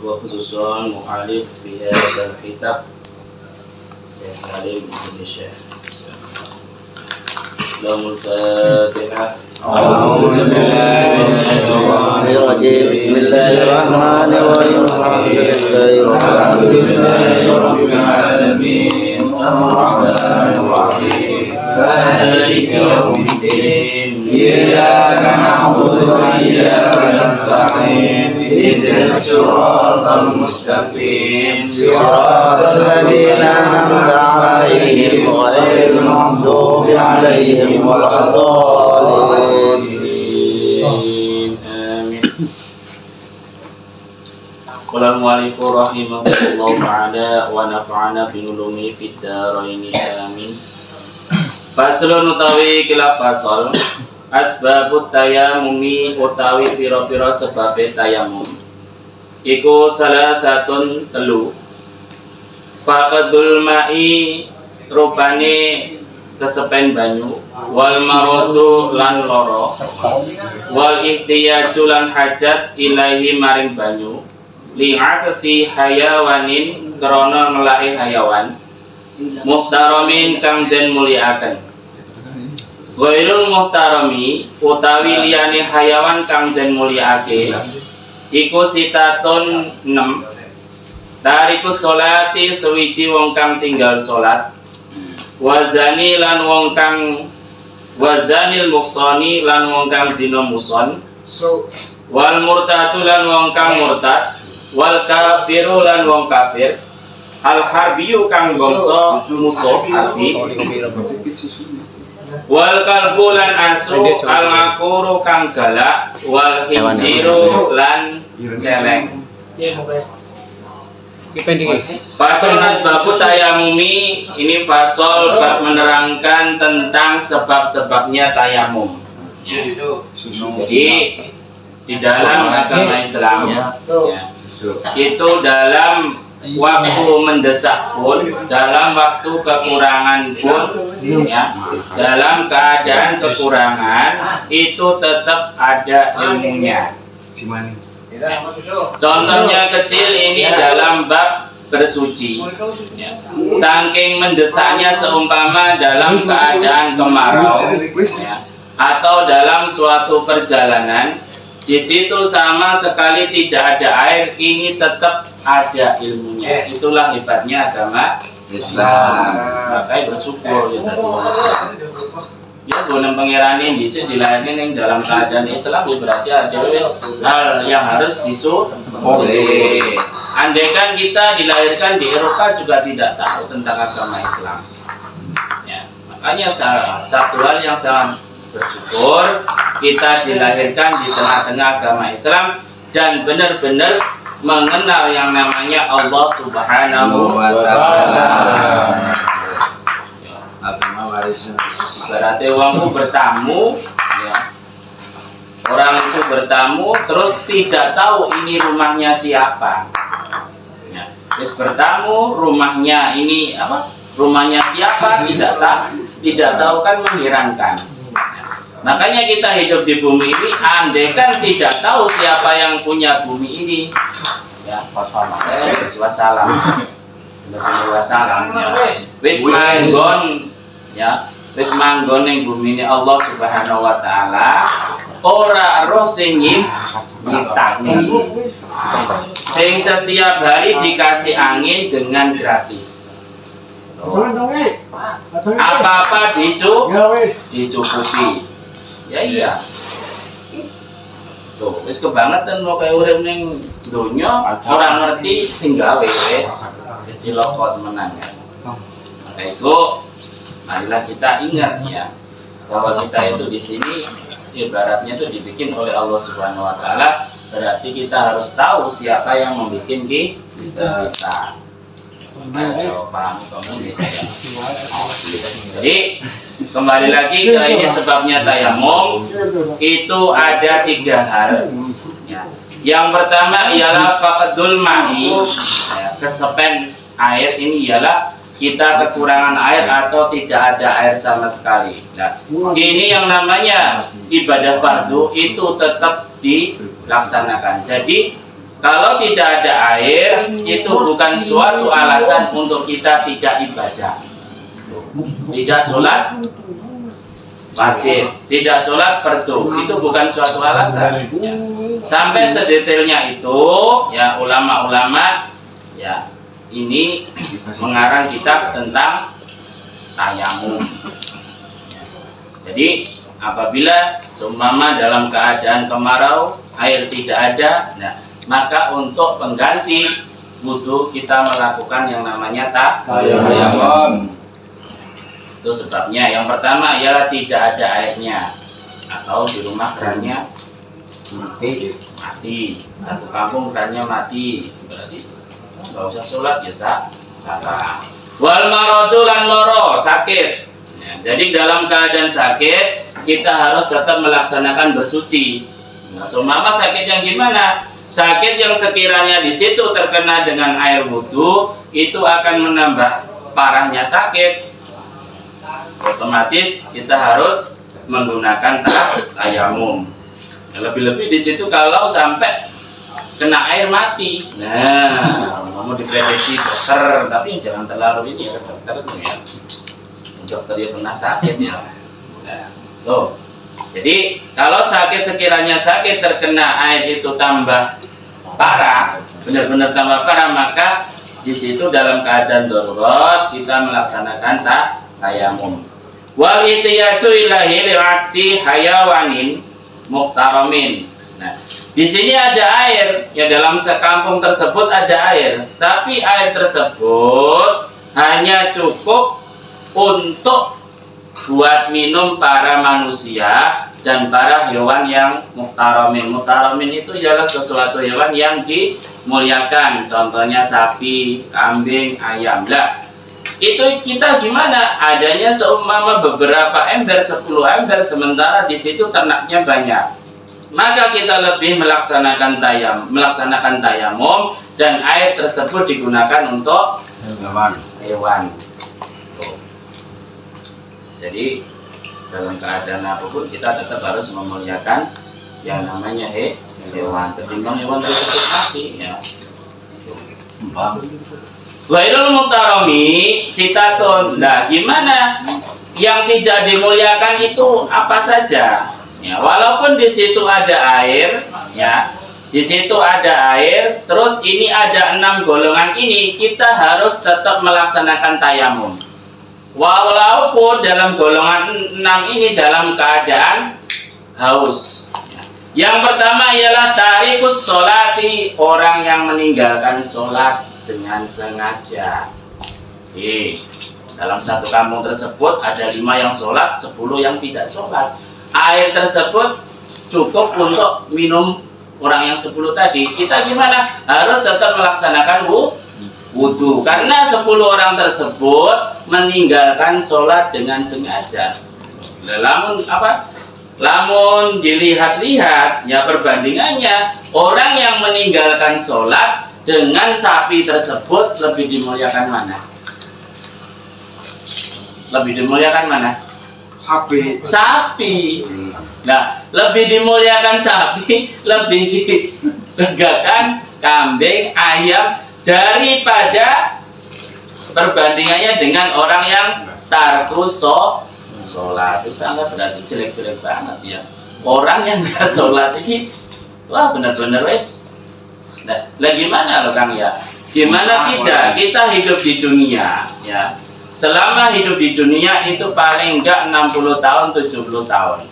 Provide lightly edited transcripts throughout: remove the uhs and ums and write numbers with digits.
وخصوصا مؤلف في هذا الكتاب Syekh Salim Indonesia. Lahul Fatihah. Bismillahirrahmanirrahim. Alhamdulillahirabbil alamin. Arrahmanir rahim. Maliki yaumiddin. Iyyaka na'budu wa iyyaka nasta'in. Ihdinas siratal mustaqim. Siratal ladzina an'amta 'alaihim ghairil maghdubi 'alaihim waladdallin. Qala al-mu'allifu rahimahullahu ta'ala wa nafa'ana bi ulumi fid dharain amin. Faslun utawi kila fasal asbabut tayammumi utawi pira-pira sebab tayammum. Iku salah satun telu. Faqadul ma'i rupane kesepen banyu, wal marodu lan loro, wal ihtiyaju lan hajat ilahi maring banyu, li'atasi hayawanin krana ngelake hayawan, muhtaramin kang den mulyakaken. Ghairul muhtarami utawi liyane hayawan kang den mulyakake iku sitatun 6. Tarikus sholati sewiji wong kang tinggal salat, wazani lan wong kang wazanil muksoni lan wong kang zina muson, wal murtadu lan wong kang murtad, wal kafiru lan wong kafir, al harbiyu kang bangsa musuh harbi, wal kalbu lan asu, al makuru kang galak, wal hinjiru lan celeng. Fasal asbabu tayamumi ini fasal menerangkan tentang sebab-sebabnya tayamum. Ya. Jadi di dalam agama Islam ya, itu dalam waktu mendesak pun, dalam waktu kekurangan pun, ya, dalam keadaan kekurangan itu tetap ada ilmunya. Contohnya kecil ini dalam bab bersuci, ya. Saking mendesaknya seumpama dalam keadaan kemarau, ya, atau dalam suatu perjalanan, di situ sama sekali tidak ada air, ini tetap ada ilmunya. Itulah hebatnya agama Islam. Makanya bersyukur ya tadi. Ya guna pengirani bisa dilahirkan yang dalam keadaan Islam, berarti ada hal yang harus disyukuri. Andaikan kita dilahirkan di Eropa juga tidak tahu tentang agama Islam. Ya, makanya satu hal yang sangat bersyukur kita dilahirkan di tengah-tengah agama Islam dan benar-benar mengenal yang namanya Allah Subhanahu wa Ta'ala. Agama warisnya. Berarti orang bertamu, ya. Orang itu bertamu terus tidak tahu ini rumahnya siapa. Ya. Terus bertamu rumahnya ini apa? Rumahnya siapa tidak tahu kan menghirangkan. Ya. Makanya kita hidup di bumi ini, andaikan tidak tahu siapa yang punya bumi ini, ya wassalam, wassalam, ya. Wis manggon, ya. Wis manggon ning bumi ini Allah Subhanahu wa Ta'ala ora roh sing nyiptakne. Sing setiap hari dikasih angin dengan gratis. Apa-apa dicukupi. Ya iya. Tuh, wis kebangetan mau kaya urip ning donya ora ngerti sing gawe wis ciloko temenan ya. Maka itu marilah kita ingat ya bahwa kita itu di sini ibaratnya itu dibikin oleh Allah Subhanahu wa Ta'ala, berarti kita harus tahu siapa yang membuat kita. Paham komunis ya. Jadi kembali lagi ke ini sebabnya tayamum itu ada 3 hal. Ya. Yang pertama ialah faqdul ma'i, ya, kesepen air ini ialah kita kekurangan air atau tidak ada air sama sekali. Nah, ini yang namanya ibadah fardu itu tetap dilaksanakan. Jadi Kalau tidak ada air, itu bukan suatu alasan untuk kita tidak ibadah. Tidak sholat wajib, tidak sholat fardu, itu bukan suatu alasan. Ya. Sampai sedetailnya itu, ya ulama-ulama, ya ini mengarang kitab tentang tayamum. Ya. Jadi apabila seumpama dalam keadaan kemarau, air tidak ada, nah, maka untuk pengganti wudhu kita melakukan yang namanya tayamum. Itu sebabnya. Yang pertama ialah tidak ada airnya, atau di rumah kerannya mati. Satu kampung kerannya mati, berarti nggak usah sholat ya salah. Wal maradu lan loro, sakit. Ya, jadi dalam keadaan sakit kita harus tetap melaksanakan bersuci. Nah, seumpama sakit yang gimana? Sakit yang sekiranya di situ terkena dengan air wudhu, itu akan menambah parahnya sakit. Otomatis kita harus menggunakan tayamum. Lebih-lebih di situ kalau sampai kena air mati. Nah, mau diprediksi dokter, tapi jangan terlalu ini ya dokter itu ya. Dokter yang pernah sakit ya. Nah, tuh. Jadi kalau sakit sekiranya sakit terkena air itu tambah parah, benar-benar tambah parah, maka di situ dalam keadaan darurat kita melaksanakan tayamum. Wal ihtiyaju ilahi li'atsi hayawanin muhtaramin. Nah, di sini ada air, ya dalam sekampung tersebut ada air, tapi air tersebut hanya cukup untuk buat minum para manusia dan para hewan yang muhtaramin. Muhtaramin itu ialah sesuatu hewan yang dimuliakan, contohnya sapi, kambing, ayam. Nah, itu kita gimana? Adanya seumpama beberapa ember, 10 ember, sementara di situ ternaknya banyak. Maka kita lebih melaksanakan tayamum dan air tersebut digunakan untuk hewan. Jadi dalam keadaan apapun kita tetap harus memuliakan yang namanya hewan. Ketimbang hewan tersebut mati ya. Ghairul muhtarami sitatun. Nah, gimana yang tidak dimuliakan itu apa saja? Ya, walaupun di situ ada air, ya, di situ ada air, terus ini ada 6 golongan ini, kita harus tetap melaksanakan tayamum. Walaupun dalam golongan 6 ini dalam keadaan haus. Yang pertama ialah tarikus sholati, orang yang meninggalkan sholat dengan sengaja. Dalam satu kampung tersebut ada 5 yang sholat, 10 yang tidak sholat. Air tersebut cukup untuk minum orang yang 10 tadi. Kita gimana? Harus tetap melaksanakan wudhu, karena 10 orang tersebut meninggalkan sholat dengan sengaja. Lamun dilihat-lihat ya perbandingannya, orang yang meninggalkan sholat dengan sapi tersebut lebih dimuliakan mana? Lebih dimuliakan mana? Sapi. Nah, lebih dimuliakan sapi, lebih ditegakkan kambing, ayam daripada perbandingannya dengan orang yang tarkus sholat. Itu sangat berarti jelek-jelek banget ya. Orang yang nggak sholat ini, wah benar-benar wes. Nah, gimana loh Kang ya? Gimana kita hidup di dunia ya? Selama hidup di dunia itu paling enggak 60 tahun, 70 tahun.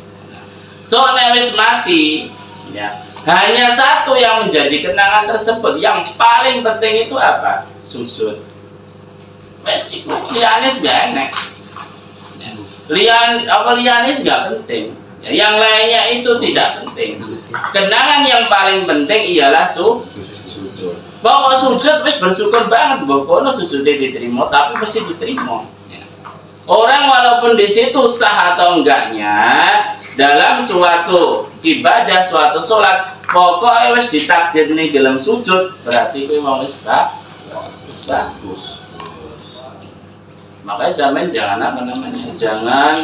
So, wis mati ya. Hanya satu yang menjadi kenangan tersebut. Yang paling penting itu apa? Sujud. Wes itu lianis gak enak. Lianis gak penting. Ya, yang lainnya itu tidak penting. Kenangan yang paling penting ialah sujud. Bahwa sujud wis bersyukur banget, bokono sujudnya diterima, tapi mesti diterima. Ya. Orang walaupun di situ sah atau enggaknya dalam suatu ibadah, suatu sholat, pokoknya wis ditakdir nih dalam sujud, berarti itu mau wis bagus. Makanya zaman jangan jangan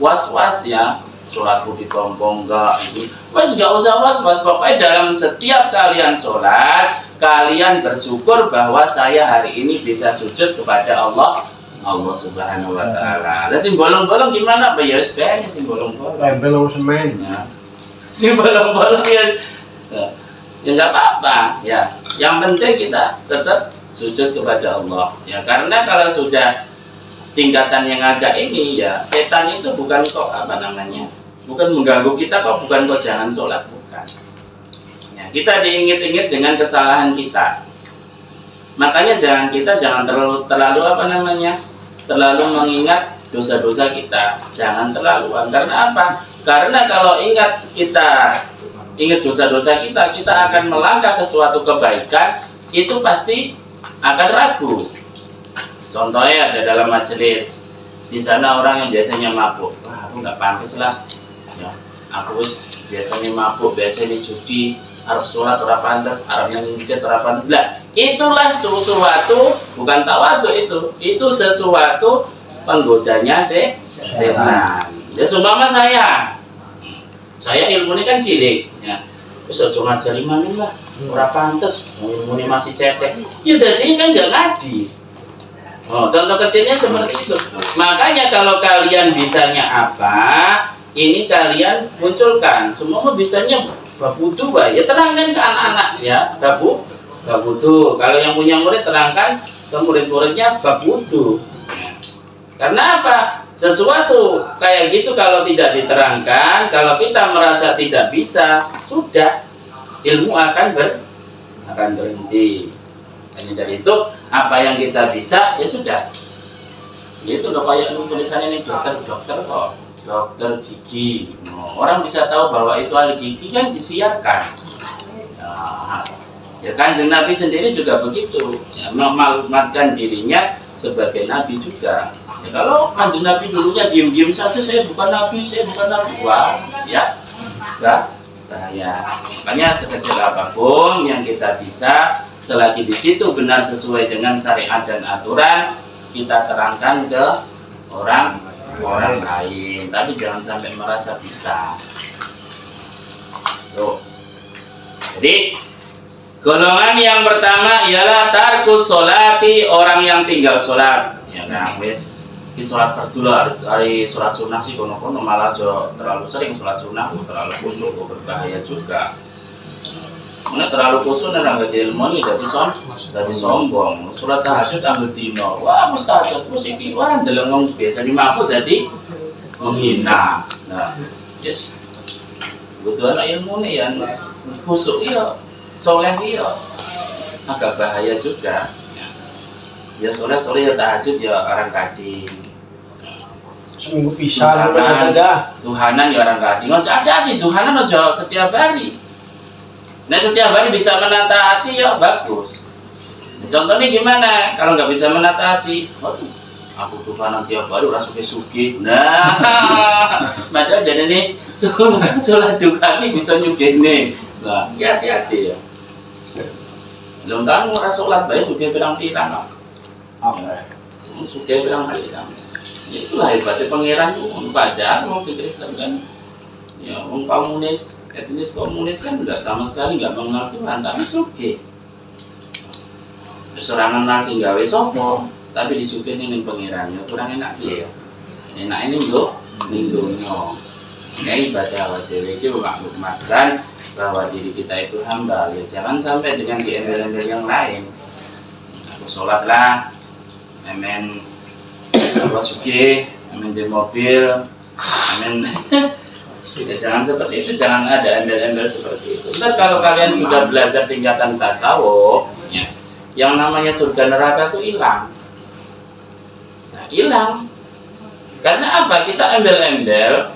was-was ya. sholatku ditompong enggak ini. Wes enggak usah was-was, pokoknya dalam setiap kalian sholat, kalian bersyukur bahwa saya hari ini bisa sujud kepada Allah Subhanahu wa taala. Lah sing bolong-bolong gimana? Apa ya wis bae sing bolong-bolong. Tempel semen. Ya. Sing bolong-bolong ya. Ya enggak apa-apa ya. Yang penting kita tetap sujud kepada Allah. Ya karena kalau sudah tingkatan yang agak ini ya, setan itu bukan kok apa namanya? Bukan mengganggu kita kok, bukan kok jangan sholat, bukan. Ya, kita diingat-ingat dengan kesalahan kita. Makanya jangan terlalu apa namanya? Terlalu mengingat dosa-dosa kita. Jangan terlaluan. Karena apa? Karena kalau ingat dosa-dosa kita, kita akan melangkah ke suatu kebaikan, itu pasti akan ragu. Contohnya ada dalam majelis, di sana orang yang biasanya mabuk, wah aku nggak pantas lah, ya, aku biasanya mabuk, biasanya judi, Arab sholat orang pantas, Arab ngencet orang pantas lah. Itulah sesuatu, bukan tawadu itu sesuatu penggodanya setan. Ya seumpama saya ilmu ini kan cilik, ya. Terus ojo ngajari maning lah, ora pantes, ilmu ini masih cetek. Ya jadi kan nggak ngaji. Oh, contoh kecilnya seperti itu. Makanya kalau kalian bisanya apa, ini kalian munculkan. Semua bisanya bab wudu, ya terangkan ke anak-anak ya, bab wudu. Kalau yang punya murid terangkan ke murid-muridnya bab wudu. Karena apa? Sesuatu kayak gitu kalau tidak diterangkan, kalau kita merasa tidak bisa, sudah ilmu akan berhenti. Hanya dari itu apa yang kita bisa ya sudah. Itu udah kayak tulisannya ini dokter kok, dokter gigi. Orang bisa tahu bahwa itu ahli gigi kan disiarkan. Ya Kanjeng Nabi sendiri juga begitu, ya, memaklumatkan dirinya sebagai Nabi juga. Ya, kalau Kanjeng Nabi dulunya diam-diam saja, saya bukan Nabi, wah, ya, bahaya. Makanya sekecil apapun yang kita bisa, selagi di situ benar sesuai dengan syariat dan aturan, kita terangkan ke orang lain. Tapi jangan sampai merasa bisa. Tuh. Jadi golongan yang pertama ialah tarkus sholati, orang yang tinggal sholat. Ya kan, wes. Di sholat fardu lah, hari sholat sunnah sih kono-kono malah terlalu sering sholat sunnah, terlalu khusyuk, berbahaya juga. Mana terlalu khusyuk dan nggak ilmu ini dari sombong. Sholat tahajud ambil dino, wah mustajab terus iki wah delengong biasa dimampu jadi menghina. Nah, yes, butuh anak ilmu nih ya, khusyuk iya, soleh iya, agak bahaya juga. Ya soleh ya tahajud ya orang kading. Seminggu pisah ada. Tuhanan ya orang kading. Ada Tuhanan aja setiap hari. Nah setiap hari bisa menata hati ya bagus. Contohnya gimana? Kalau nggak bisa menata hati, waduh, aku Tuhanan tiap hari orang suki-suki. Nah, padahal jadi nih sholat dukani bisa nyugene. Nah, hati-hati ya. Belum tahu orang sholat baik suki pirang-pirang. Sudah bilang kali itulah hebatnya pangeran tuh. Padahal orang si Kristen kan ya orang komunis, etnis komunis kan enggak sama sekali enggak mengenal Tuhan, tapi suke serangan nasi gawe sopo tapi disuke ning pangerannya kurang enak ya. Enak ini lho lindungnya ini ibadah dewe itu maklumatkan bahwa diri kita itu hamba. Ya jangan sampai dengan di embel-embel yang lain. Aku sholat lah, amin, Allah suci, amin di mobil, amin. Ya, jangan seperti itu, jangan ada embel-embel seperti itu. Ntar kalau kalian sudah belajar tingkatan tasawuf, ya, yang namanya surga neraka itu hilang. Nah, hilang. Karena apa? Kita embel-embel,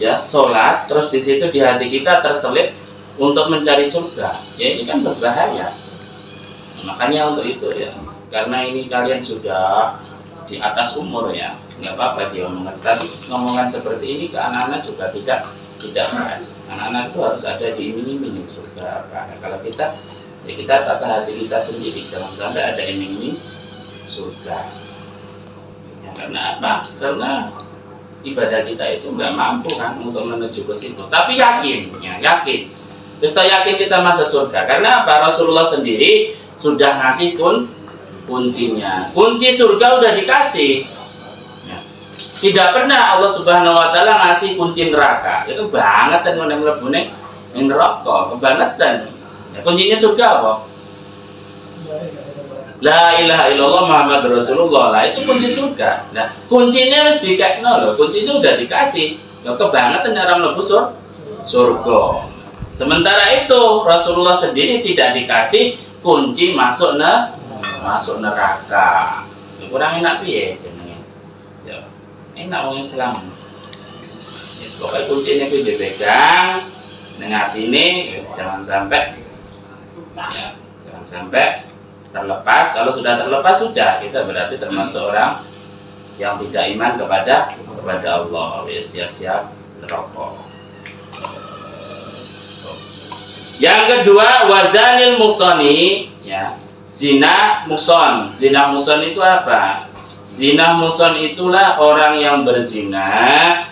ya, sholat, terus di situ di hati kita terselip untuk mencari surga. Ya ini kan berbahaya. Nah, makanya untuk itu ya. Karena ini kalian sudah di atas umur ya, nggak apa-apa dia ngomongin. Tapi ngomongan seperti ini ke anak-anak juga tidak pas. Anak-anak itu harus ada di iming-iming surga apa. Nah, kalau kita ya kita tata hati kita sendiri, jangan sampai ada iming-iming surga. Ya, karena apa? Karena ibadah kita itu nggak mampu kan untuk menuju ke situ. Tapi yakin, ya, yakin. Terus yakin kita masuk surga. Karena apa? Rasulullah sendiri sudah ngasih kuncinya. Kunci surga udah dikasih. Ya. Tidak pernah Allah Subhanahu Wa Taala ngasih kunci neraka. Itu banget dan mlebu ning neraka, kebangetan. Ya, kuncinya surga apa? La ilaha illallah Muhammad Rasulullah, lah itu kunci surga. Nah, kuncinya harus dikekno loh, kuncinya udah dikasih. Ya kebangetan orang mlebu surga. Sementara itu Rasulullah sendiri tidak dikasih kunci masuk neraka. Ya, kurang enak piye jenenge. Ya, enak wong Islam. Ya, pokoknya kuncinya kudu dipegang ning atine, wis jangan sampai ya, jangan sampai terlepas. Kalau sudah terlepas sudah kita berarti termasuk orang yang tidak iman kepada Allah. Ya, siap-siap neraka. Yang kedua wazanil musoni, ya, zina muson. Zina muson itu apa? Zina muson itulah orang yang berzina.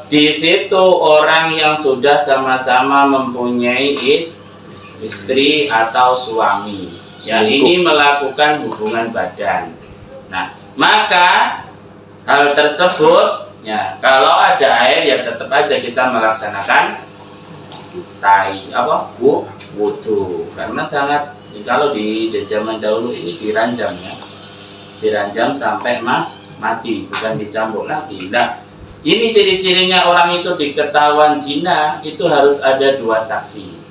Di situ orang yang sudah sama-sama mempunyai istri atau suami. Ya, ini melakukan hubungan badan. Nah, maka hal tersebut, ya, kalau ada air ya tetap aja kita melaksanakan wudu. Karena sangat, kalau di zaman dahulu ini diranjam, ya, diranjam sampai mati, bukan dicampur lagi. Nah, ini ciri-cirinya orang itu diketahuan zina itu harus ada 2 saksi.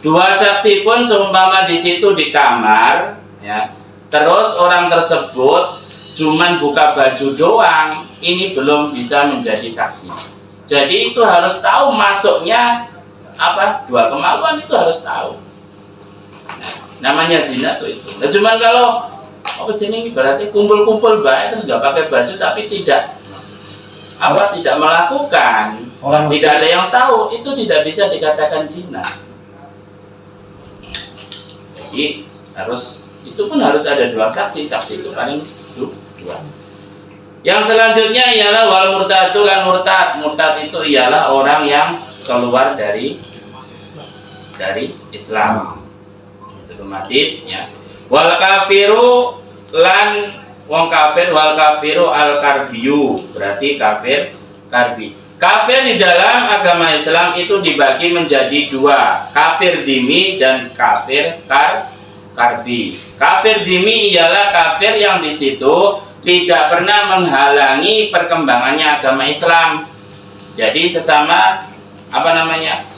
Dua saksi pun seumpama di situ di kamar, ya, terus orang tersebut cuman buka baju doang, ini belum bisa menjadi saksi. Jadi itu harus tahu masuknya apa, 2 kemaluan itu harus tahu. Nah, namanya zina tuh itu. Nah, cuman kalau apa sini berarti kumpul-kumpul baik terus nggak pakai baju tapi tidak melakukan, tidak ada yang tahu, itu tidak bisa dikatakan zina. Jadi itu pun harus ada 2 saksi. Saksi itu paling 2. Yang selanjutnya ialah wal murtadu lan murtad. Murtad itu ialah orang yang keluar dari Islam. Itu otomatis, ya. Wal kafiru lan wong kafir, wal kafiru al karbiyu, berarti kafir karbi. Kafir di dalam agama Islam itu dibagi menjadi 2, kafir dhimmi dan kafir karbi. Kafir dhimmi ialah kafir yang di situ tidak pernah menghalangi perkembangannya agama Islam. Jadi sesama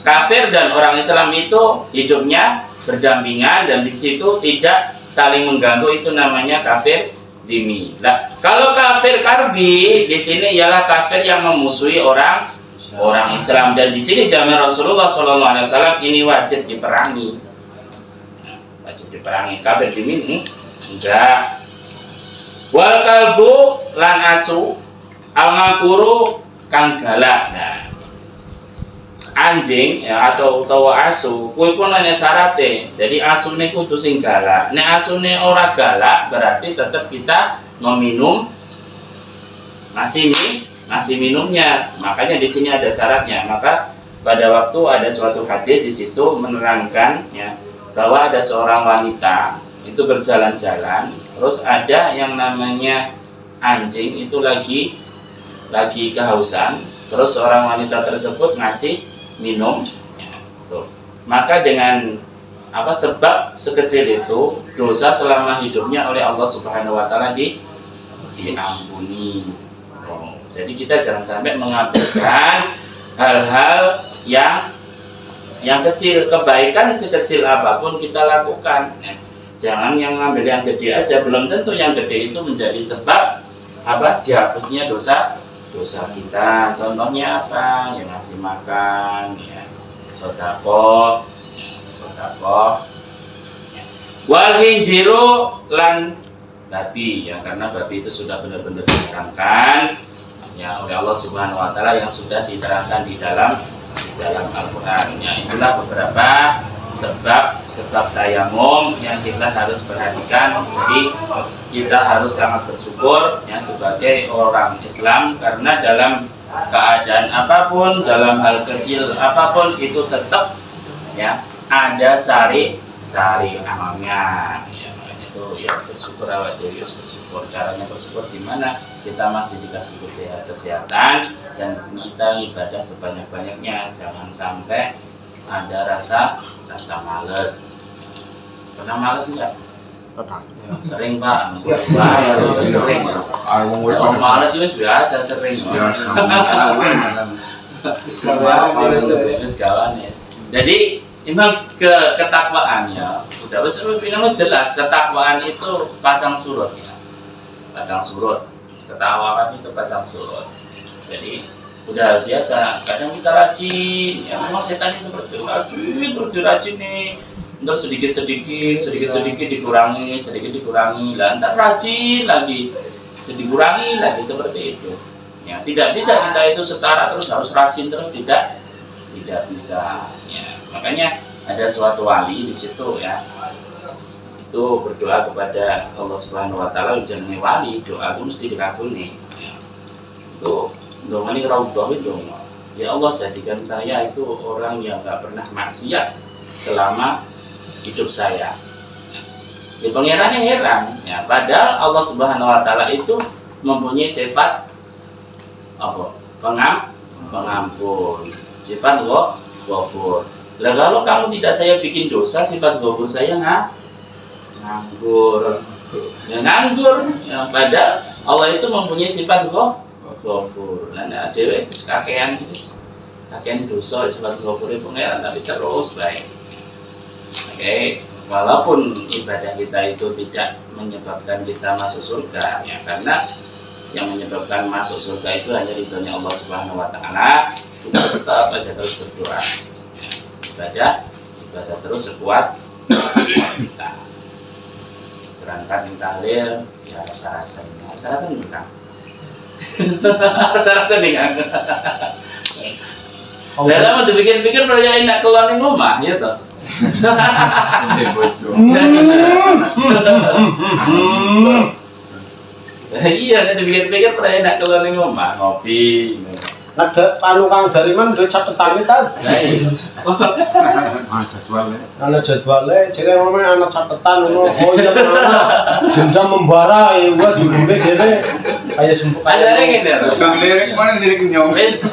kafir dan orang Islam itu hidupnya berdampingan dan di situ tidak saling mengganggu, itu namanya kafir dhimmi. Nah, kalau kafir karbi di sini ialah kafir yang memusuhi orang Islam, dan di sini zaman Rasulullah SAW ini wajib diperangi. Nah, wajib diperangi. Kafir dhimmi enggak. Wal kalbu lan asu al ngakuru kang galak. Nah, anjing, ya, atau asu kuwi pun ana syarate. Jadi asune kudu sing galak. Nek asune ora galak berarti tetap kita meminum ngasih minumnya. Makanya di sini ada syaratnya. Maka pada waktu ada suatu hadis di situ menerangkan, ya, bahwa ada seorang wanita itu berjalan-jalan, terus ada yang namanya anjing itu lagi kehausan, terus seorang wanita tersebut ngasih minum, ya, tuh. Maka dengan sebab sekecil itu dosa selama hidupnya oleh Allah Subhanahu Wa Taala diampuni. Jadi kita jangan sampai mengabaikan hal-hal yang kecil. Kebaikan sekecil apapun kita lakukan, ya. Jangan yang ngambil yang gede aja, belum tentu yang gede itu menjadi sebab dihapusnya dosa kita. Contohnya apa? Yang ngasih makan, ya, sedekah, ya. Wal hinjiru lan babi, ya, karena babi itu sudah benar-benar diterangkan, ya, oleh Allah Subhanahu Wa Taala, yang sudah diterangkan di dalam Al-Quran. Ya, itulah beberapa sebab tayamum yang kita harus perhatikan. Jadi kita harus sangat bersyukur ya sebagai orang Islam, karena dalam keadaan apapun, dalam hal kecil apapun itu tetap ya ada sari amalnya ya. Itu ya bersyukur, awal jadi bersyukur. Caranya bersyukur gimana? Kita masih dikasih kesehatan dan kita ibadah sebanyak-banyaknya. Jangan sampai ada rasa males. Pernah males enggak? Pernah. Ya, sering Pak. Sering. Kalau males itu biasa, sering. Kawan ya. Jadi memang ketakwaannya sudah jelas. Ketakwaan itu pasang surut ya. Pasang surut. Ketakwaan itu pasang surut. Jadi udah biasa, kadang kita rajin ya, memang setan ini seperti itu, terus dirajin nih, terus sedikit dikurangi, lah ntar rajin lagi, dikurangi lagi, seperti itu ya. Tidak bisa kita itu setara terus, harus rajin terus, tidak bisa ya. Makanya ada suatu wali di situ ya, itu berdoa kepada Allah Subhanahu wa Ta'ala, jenenge wali, doa itu mesti dikabuli ya. Itu doa ini raudhah itu, ya Allah jadikan saya itu orang yang gak pernah maksiat selama hidup saya. Ya pangerannya heran ya, padahal Allah Subhanahu wa Ta'ala itu mempunyai sifat apa? Pengampun, sifat ghafur. Lah kalau kamu tidak saya bikin dosa, sifat ghafur saya nganggur ya, padahal Allah itu mempunyai sifat ghafur. Nah, dewe kakean dosa sifat ghafur pangeran, tapi terus baik. Oke, walaupun ibadah kita itu tidak menyebabkan kita masuk surga ya, karena yang menyebabkan masuk surga itu hanya ridhonya Allah Subhanahu wa Ta'ala, kita tetap aja terus berdoa ya. Ibadah terus sekuat kita. Berangkat di tahlil ya, rasa-rasanya bukan. Rasa-rasa nih kan. Dalam mau dipikir-pikir percaya nak keluar di rumah, ya toh. Iya, dipikir-pikir percaya nak keluar di rumah, ngopi. Ada panu kang dari mana duit catatan kita? Ada jadwalnya, jadi ngomongnya anak catatan, oh iya mana? Dendam membara, ya gua judulnya jadi kayak sumpah. Ada gini, lirik mana lirik nyong? wis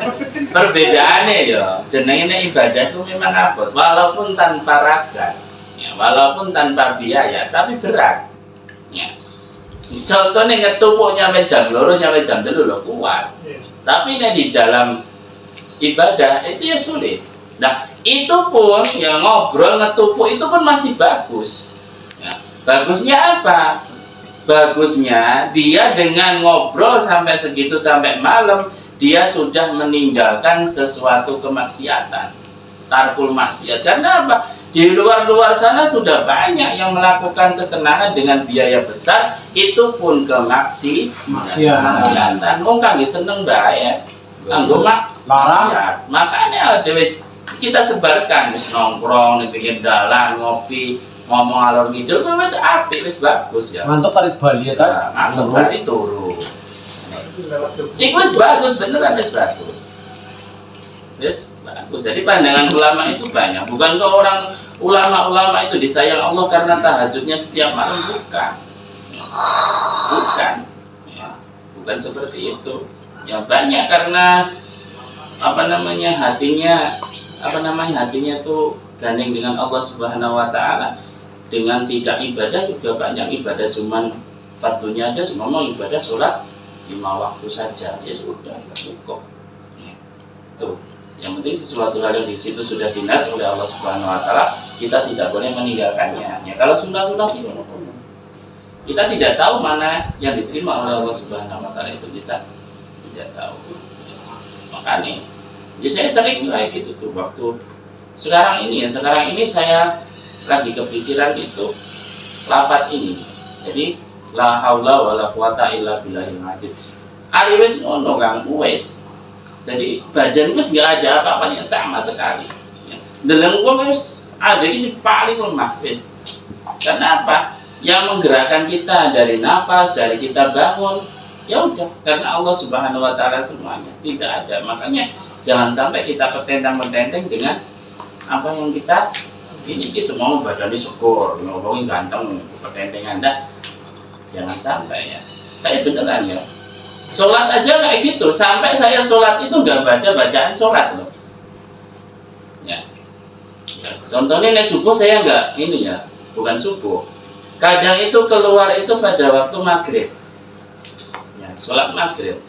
perbedaannya ya, jenengnya ibadah itu memang abot, walaupun tanpa raga, ya, walaupun tanpa biaya, tapi berat. Ya. Contohnya ngetupuk nyampe jam 2, nyampe jam 3 lo kuat. Tapi di dalam ibadah itu ya sulit. Nah itu pun yang ngobrol ngetupuk itu pun masih bagus ya. Bagusnya apa? Bagusnya dia dengan ngobrol sampai segitu sampai malam, dia sudah meninggalkan sesuatu kemaksiatan, tarkul maksiat. Karena apa? Di luar sana sudah banyak yang melakukan kesenangan dengan biaya besar, itu pun kemaksiatan. Wong kangge seneng bae, kanggo maksiat. Makanya kita sebarkan, wis nongkrong di pinggir dalan, ngopi, ngomong alor ngidul, wis apik, wis bagus ya. Mantap tarik Bali ya ta? Mantap Bali turu. Iku wis bagus, beneran wis bagus. Wis bagus. Jadi pandangan ulama itu banyak. Bukan ke orang ulama itu disayang Allah karena tahajudnya setiap malam, bukan ya, bukan seperti itu ya. Banyak karena hatinya tuh gandeng dengan Allah Subhanahu wa Ta'ala. Dengan tidak ibadah juga banyak ibadah, cuman fardunya aja ngomong ibadah sholat 5 waktu saja ya sudah cukup ya. Tuh yang penting sesuatu hal yang di situ sudah dinas oleh Allah Subhanahu wa Ta'ala, kita tidak boleh meninggalkannya. Ya, kalau sunnah-sunnah sih kita tidak tahu mana yang diterima oleh Allah Subhanahu wa Ta'ala, itu kita tidak tahu. Makanya ya saya sering kayak gitu tuh waktu sekarang ini saya lagi kepikiran itu lafaz ini. Jadi la haula wala quwata illa billahil azim. Ari wis ngono Kang, wis. Jadi badan wis enggak ada apa-apanya sama sekali. Ya. Deleng wong wis ada ini sih paling lemah wis. Karena apa? Yang menggerakkan kita dari nafas, dari kita bangun, ya udah, karena Allah Subhanahu wa taala semuanya. Tidak ada. Makanya jangan sampai kita petentang-petenteng dengan apa yang kita ini semua badannya syukur, ngomongin ganteng, petentengan dah. Jangan sampai ya. Kayak beneran ya. Sholat aja kayak gitu. Sampai saya sholat itu nggak baca bacaan sholat loh. Ya. Contohnya nih subuh saya nggak ini ya, bukan subuh. Kadang itu keluar itu pada waktu maghrib. Ya, sholat maghrib.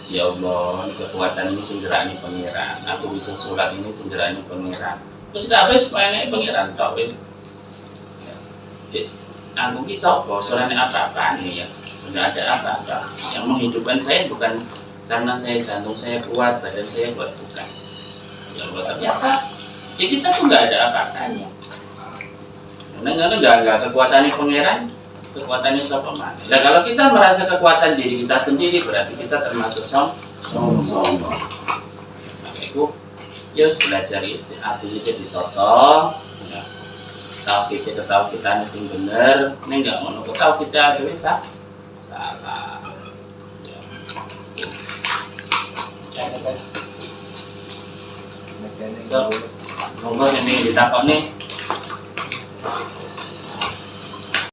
Ya Allah, kekuatan ini singgerani pengiran. Aku bisa sholat ini singgerani pengiran. Terus tidak habis mainnya pengiran tau wis. Aku kisah apa? Sholatnya apa-apa nih ya. Tidak ada apa-apa. Yang menghidupkan saya bukan karena saya jantung saya kuat, badan saya kuat, bukan. Ya Allah, ternyata ya kita tuh nggak ada apa-apanya. Karena nggak kekuatannya pangeran, kekuatannya siapa mana. Nah kalau kita merasa kekuatan diri kita sendiri berarti kita termasuk sombong. Maka itu ya belajar itu, artinya itu ditoto. Ya. Tahu kita sing bener, ini nggak mau tahu kita ada salah. Ya. So, monggo ini ditakoni